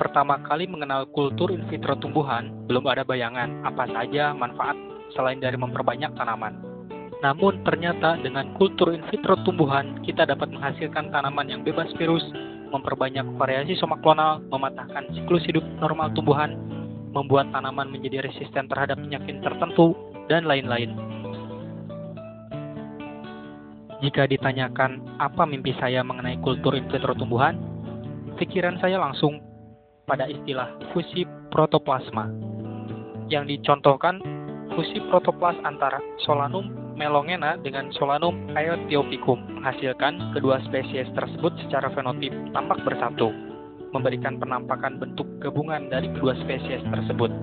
pertama kali mengenal kultur in vitro tumbuhan, belum ada bayangan apa saja manfaat selain dari memperbanyak tanaman. Namun ternyata dengan kultur in vitro tumbuhan, kita dapat menghasilkan tanaman yang bebas virus, memperbanyak variasi soma klonal, mematahkan siklus hidup normal tumbuhan, membuat tanaman menjadi resisten terhadap penyakit tertentu, dan lain-lain. Jika ditanyakan apa mimpi saya mengenai kultur in vitro tumbuhan, pikiran saya langsung pada istilah fusi protoplasma. Yang dicontohkan fusi protoplas antara Solanum melongena dengan Solanum aethiopicum menghasilkan kedua spesies tersebut secara fenotip tampak bersatu, memberikan penampakan bentuk gabungan dari kedua spesies tersebut.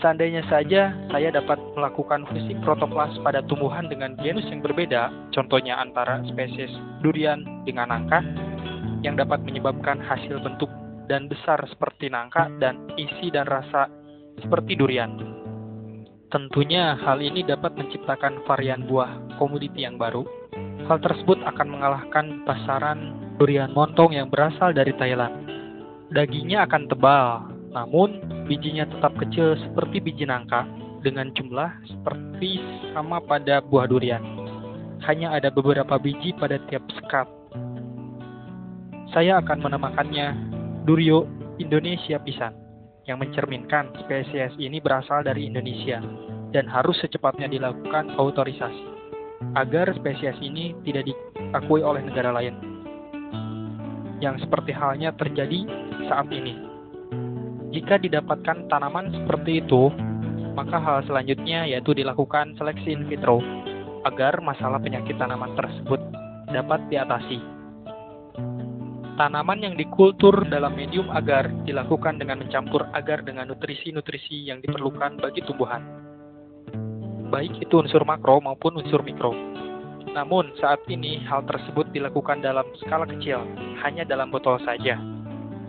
Seandainya saja saya dapat melakukan fusi protoplas pada tumbuhan dengan genus yang berbeda, contohnya antara spesies durian dengan nangka, yang dapat menyebabkan hasil bentuk dan besar seperti nangka dan isi dan rasa seperti durian. Tentunya hal ini dapat menciptakan varian buah komoditi yang baru. Hal tersebut akan mengalahkan pasaran durian montong yang berasal dari Thailand. Dagingnya akan tebal, namun bijinya tetap kecil seperti biji nangka dengan jumlah seperti sama pada buah durian. Hanya ada beberapa biji pada tiap sekat. Saya akan menamakannya Durio Indonesia Pisan, yang mencerminkan spesies ini berasal dari Indonesia dan harus secepatnya dilakukan autorisasi agar spesies ini tidak diakui oleh negara lain, yang seperti halnya terjadi saat ini. Jika didapatkan tanaman seperti itu, maka hal selanjutnya yaitu dilakukan seleksi in vitro agar masalah penyakit tanaman tersebut dapat diatasi. Tanaman yang dikultur dalam medium agar dilakukan dengan mencampur agar dengan nutrisi-nutrisi yang diperlukan bagi tumbuhan, baik itu unsur makro maupun unsur mikro. Namun saat ini hal tersebut dilakukan dalam skala kecil, hanya dalam botol saja.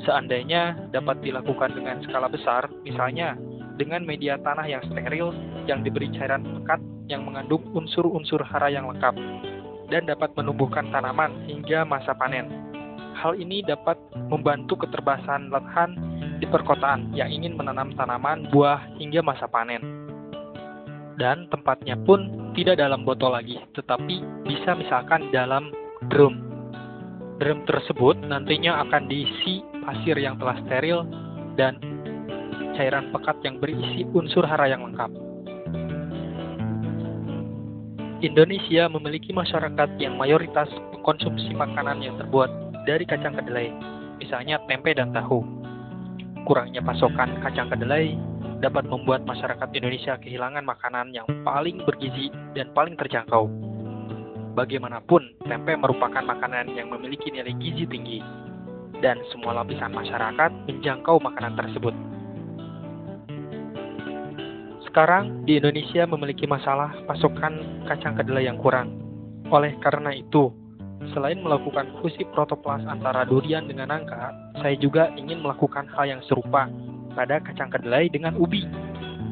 Seandainya dapat dilakukan dengan skala besar, misalnya dengan media tanah yang steril yang diberi cairan pekat yang mengandung unsur-unsur hara yang lengkap dan dapat menumbuhkan tanaman hingga masa panen. Hal ini dapat membantu keterbatasan lahan di perkotaan yang ingin menanam tanaman buah hingga masa panen. Dan tempatnya pun tidak dalam botol lagi, tetapi bisa misalkan dalam drum. Drum tersebut nantinya akan diisi pasir yang telah steril dan cairan pekat yang berisi unsur hara yang lengkap. Indonesia memiliki masyarakat yang mayoritas mengkonsumsi makanan yang terbuat dari kacang kedelai, misalnya tempe dan tahu. Kurangnya pasokan kacang kedelai dapat membuat masyarakat Indonesia kehilangan makanan yang paling bergizi dan paling terjangkau. Bagaimanapun, tempe merupakan makanan yang memiliki nilai gizi tinggi, dan semua lapisan masyarakat menjangkau makanan tersebut. Sekarang, di Indonesia memiliki masalah pasokan kacang kedelai yang kurang. Oleh karena itu, selain melakukan fusi protoplas antara durian dengan nangka, saya juga ingin melakukan hal yang serupa pada kacang kedelai dengan ubi,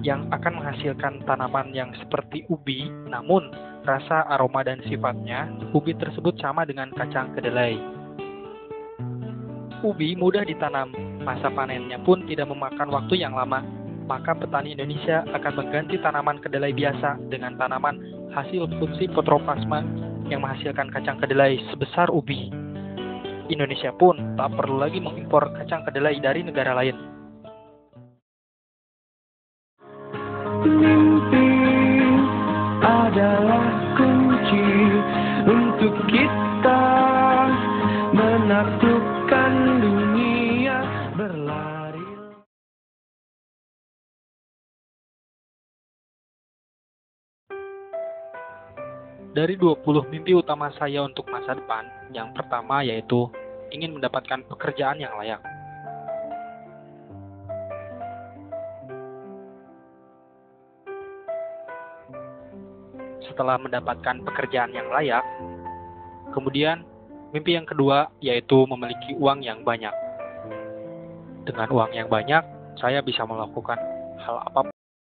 yang akan menghasilkan tanaman yang seperti ubi, namun rasa, aroma, dan sifatnya, ubi tersebut sama dengan kacang kedelai. Ubi mudah ditanam, masa panennya pun tidak memakan waktu yang lama, maka petani Indonesia akan mengganti tanaman kedelai biasa dengan tanaman hasil fusi protoplasma yang menghasilkan kacang kedelai sebesar ubi. Indonesia pun tak perlu lagi mengimpor kacang kedelai dari negara lain. Mimpi adalah kunci untuk kita menaklukkan dunia berlari. Dari 20 mimpi utama saya untuk masa depan, yang pertama yaitu ingin mendapatkan pekerjaan yang layak. Setelah mendapatkan pekerjaan yang layak, kemudian mimpi yang kedua yaitu memiliki uang yang banyak. Dengan uang yang banyak, saya bisa melakukan hal apapun